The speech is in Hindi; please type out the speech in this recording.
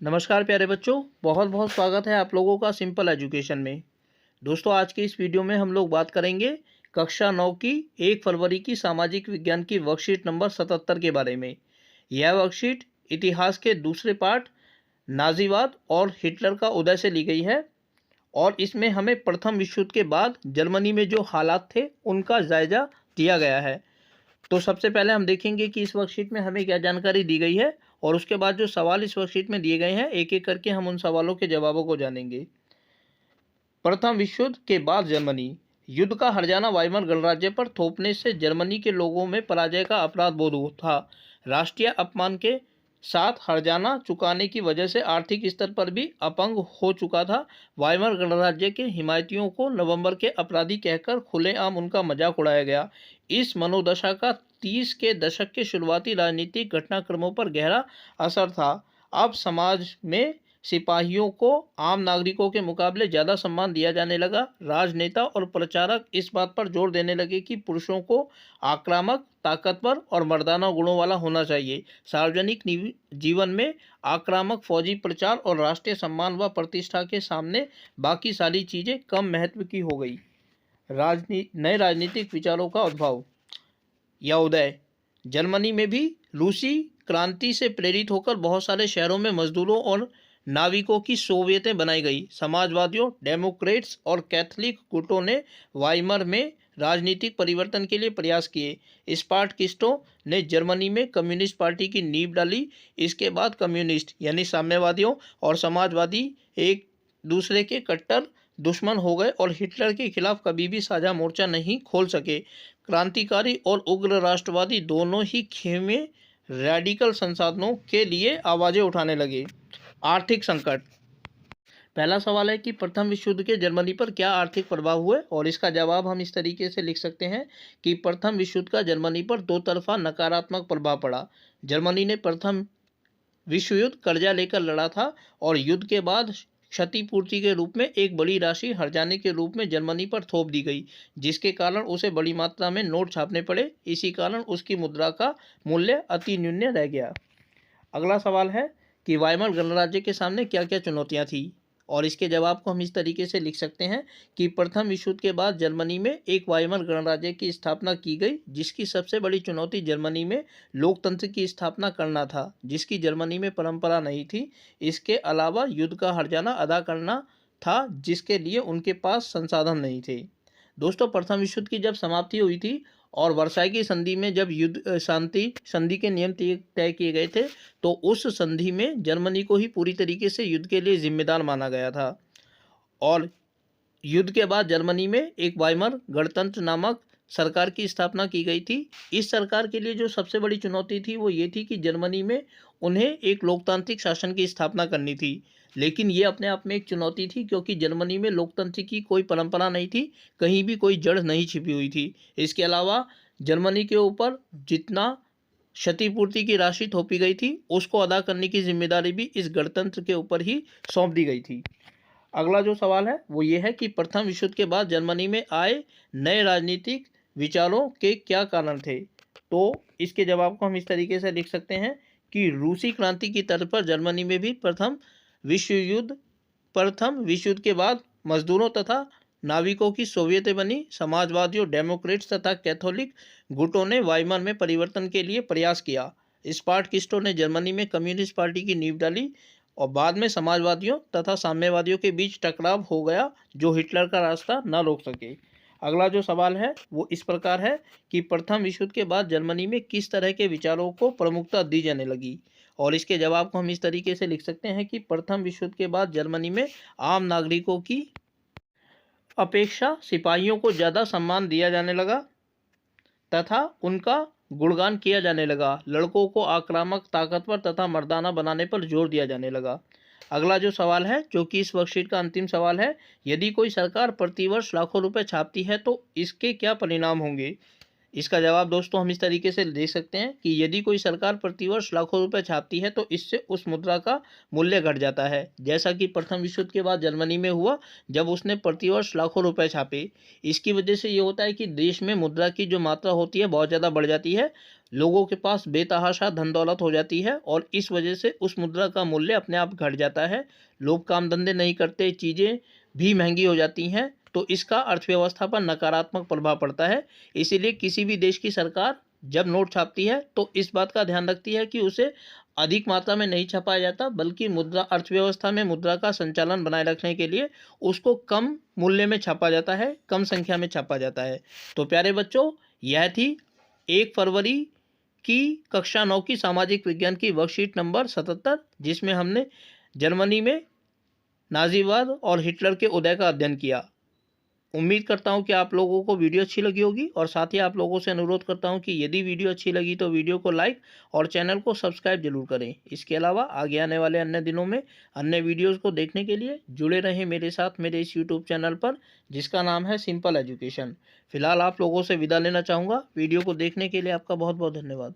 नमस्कार प्यारे बच्चों, बहुत बहुत स्वागत है आप लोगों का सिंपल एजुकेशन में। दोस्तों, आज के इस वीडियो में हम लोग बात करेंगे कक्षा 9 की 1 फरवरी की सामाजिक विज्ञान की वर्कशीट नंबर 77 के बारे में। यह वर्कशीट इतिहास के दूसरे पार्ट नाजीवाद और हिटलर का उदय से ली गई है और इसमें हमें प्रथम विश्व युद्ध के बाद जर्मनी में जो हालात थे उनका जायजा दिया गया है। तो सबसे पहले हम देखेंगे कि इस वर्कशीट में हमें क्या जानकारी दी गई है और उसके बाद जो सवाल इस वर्कशीट में दिए गए हैं एक एक करके हम उन सवालों के जवाबों को जानेंगे। प्रथम विश्व युद्ध के बाद जर्मनी। युद्ध का हर्जाना वाइमर गणराज्य पर थोपने से जर्मनी के लोगों में पराजय का अपराध बोध था। राष्ट्रीय अपमान के साथ हर्जाना चुकाने की वजह से आर्थिक स्तर पर भी अपंग हो चुका था। वाइमर गणराज्य के हिमायतियों को नवंबर के अपराधी कहकर खुलेआम उनका मजाक उड़ाया गया। इस मनोदशा का 30 के दशक के शुरुआती राजनीतिक घटनाक्रमों पर गहरा असर था। अब समाज में सिपाहियों को आम नागरिकों के मुकाबले ज़्यादा सम्मान दिया जाने लगा। राजनेता और प्रचारक इस बात पर जोर देने लगे कि पुरुषों को आक्रामक, ताकतवर और मर्दाना गुणों वाला होना चाहिए। सार्वजनिक जीवन में आक्रामक फौजी प्रचार और राष्ट्रीय सम्मान व प्रतिष्ठा के सामने बाकी सारी चीज़ें कम महत्व की हो गई। नए राजनीतिक विचारों का उद्भव या उदय। जर्मनी में भी रूसी क्रांति से प्रेरित होकर बहुत सारे शहरों में मजदूरों और नाविकों की सोवियतें बनाई गई। समाजवादियों, डेमोक्रेट्स और कैथोलिक गुटों ने वाइमर में राजनीतिक परिवर्तन के लिए प्रयास किए। स्पार्टकिस्टों ने जर्मनी में कम्युनिस्ट पार्टी की नींव डाली। इसके बाद कम्युनिस्ट यानी साम्यवादियों और समाजवादी एक दूसरे के कट्टर दुश्मन हो गए और हिटलर के खिलाफ कभी भी साझा मोर्चा नहीं खोल सके। क्रांतिकारी और उग्र राष्ट्रवादी दोनों ही खेमे रेडिकल संसाधनों के लिए आवाज़ें उठाने लगे। आर्थिक संकट। पहला सवाल है कि प्रथम विश्व युद्ध के जर्मनी पर क्या आर्थिक प्रभाव हुए और इसका जवाब हम इस तरीके से लिख सकते हैं कि प्रथम विश्व युद्ध का जर्मनी पर दो तरफा नकारात्मक प्रभाव पड़ा। जर्मनी ने प्रथम विश्व युद्ध कर्जा लेकर लड़ा था और युद्ध के बाद क्षतिपूर्ति के रूप में एक बड़ी राशि हर्जाने के रूप में जर्मनी पर थोप दी गई, जिसके कारण उसे बड़ी मात्रा में नोट छापने पड़े। इसी कारण उसकी मुद्रा का मूल्य अति न्यून रह गया। अगला सवाल है कि वाइमर गणराज्य के सामने क्या क्या चुनौतियां थी और इसके जवाब को हम इस तरीके से लिख सकते हैं कि प्रथम विश्व युद्ध के बाद जर्मनी में एक वाइमर गणराज्य की स्थापना की गई, जिसकी सबसे बड़ी चुनौती जर्मनी में लोकतंत्र की स्थापना करना था, जिसकी जर्मनी में परंपरा नहीं थी। इसके अलावा युद्ध का हर्जाना अदा करना था, जिसके लिए उनके पास संसाधन नहीं थे। दोस्तों, प्रथम विश्व युद्ध की जब समाप्ति हुई थी और वर्साई की संधि में जब युद्ध शांति संधि के नियम तय किए गए थे, तो उस संधि में जर्मनी को ही पूरी तरीके से युद्ध के लिए जिम्मेदार माना गया था। और युद्ध के बाद जर्मनी में एक वाइमर गणतंत्र नामक सरकार की स्थापना की गई थी। इस सरकार के लिए जो सबसे बड़ी चुनौती थी वो ये थी कि जर्मनी में उन्हें एक लोकतांत्रिक शासन की स्थापना करनी थी, लेकिन ये अपने आप में एक चुनौती थी क्योंकि जर्मनी में लोकतंत्र की कोई परंपरा नहीं थी, कहीं भी कोई जड़ नहीं छिपी हुई थी। इसके अलावा जर्मनी के ऊपर जितना क्षतिपूर्ति की राशि थोपी गई थी उसको अदा करने की जिम्मेदारी भी इस गणतंत्र के ऊपर ही सौंप दी गई थी। अगला जो सवाल है वो ये है कि प्रथम विश्व युद्ध के बाद जर्मनी में आए नए राजनीतिक विचारों के क्या कारण थे। तो इसके जवाब को हम इस तरीके से लिख सकते हैं कि रूसी क्रांति की तर्ज पर जर्मनी में भी प्रथम विश्व युद्ध के बाद मजदूरों तथा नाविकों की सोवियतें बनी। समाजवादियों, डेमोक्रेट्स तथा कैथोलिक गुटों ने वाइमर में परिवर्तन के लिए प्रयास किया। स्पार्टकिस्टों ने जर्मनी में कम्युनिस्ट पार्टी की नींव डाली और बाद में समाजवादियों तथा साम्यवादियों के बीच टकराव हो गया, जो हिटलर का रास्ता न रोक सके। अगला जो सवाल है वो इस प्रकार है कि प्रथम विश्व युद्ध के बाद जर्मनी में किस तरह के विचारों को प्रमुखता दी जाने लगी और इसके जवाब को हम इस तरीके से लिख सकते हैं कि प्रथम विश्व युद्ध के बाद जर्मनी में आम नागरिकों की अपेक्षा सिपाहियों को ज़्यादा सम्मान दिया जाने लगा तथा उनका गुणगान किया जाने लगा। लड़कों को आक्रामक, ताकतवर तथा मर्दाना बनाने पर जोर दिया जाने लगा। अगला जो सवाल है, जो कि इस वर्कशीट का अंतिम सवाल है, यदि कोई सरकार प्रतिवर्ष लाखों रुपए छापती है तो इसके क्या परिणाम होंगे। इसका जवाब दोस्तों हम इस तरीके से दे सकते हैं कि यदि कोई सरकार प्रतिवर्ष लाखों रुपए छापती है तो इससे उस मुद्रा का मूल्य घट जाता है, जैसा कि प्रथम विश्व युद्ध के बाद जर्मनी में हुआ जब उसने प्रतिवर्ष लाखों रुपए छापे। इसकी वजह से ये होता है कि देश में मुद्रा की जो मात्रा होती है बहुत ज़्यादा बढ़ जाती है, लोगों के पास बेतहाशा धन दौलत हो जाती है और इस वजह से उस मुद्रा का मूल्य अपने आप घट जाता है। लोग काम धंधे नहीं करते, चीज़ें भी महंगी हो जाती हैं, तो इसका अर्थव्यवस्था पर नकारात्मक प्रभाव पड़ता है। इसीलिए किसी भी देश की सरकार जब नोट छापती है तो इस बात का ध्यान रखती है कि उसे अधिक मात्रा में नहीं छापा जाता, बल्कि मुद्रा अर्थव्यवस्था में मुद्रा का संचालन बनाए रखने के लिए उसको कम मूल्य में छापा जाता है, कम संख्या में छापा जाता है। तो प्यारे बच्चों, यह थी 1 फरवरी की कक्षा 9 की सामाजिक विज्ञान की वर्कशीट नंबर 77, जिसमें हमने जर्मनी में नाजीवाद और हिटलर के उदय का अध्ययन किया। उम्मीद करता हूं कि आप लोगों को वीडियो अच्छी लगी होगी और साथ ही आप लोगों से अनुरोध करता हूं कि यदि वीडियो अच्छी लगी तो वीडियो को लाइक और चैनल को सब्सक्राइब जरूर करें। इसके अलावा आगे आने वाले अन्य दिनों में अन्य वीडियोस को देखने के लिए जुड़े रहें मेरे साथ मेरे इस यूट्यूब चैनल पर, जिसका नाम है सिंपल एजुकेशन। फिलहाल आप लोगों से विदा लेना चाहूँगा। वीडियो को देखने के लिए आपका बहुत बहुत धन्यवाद।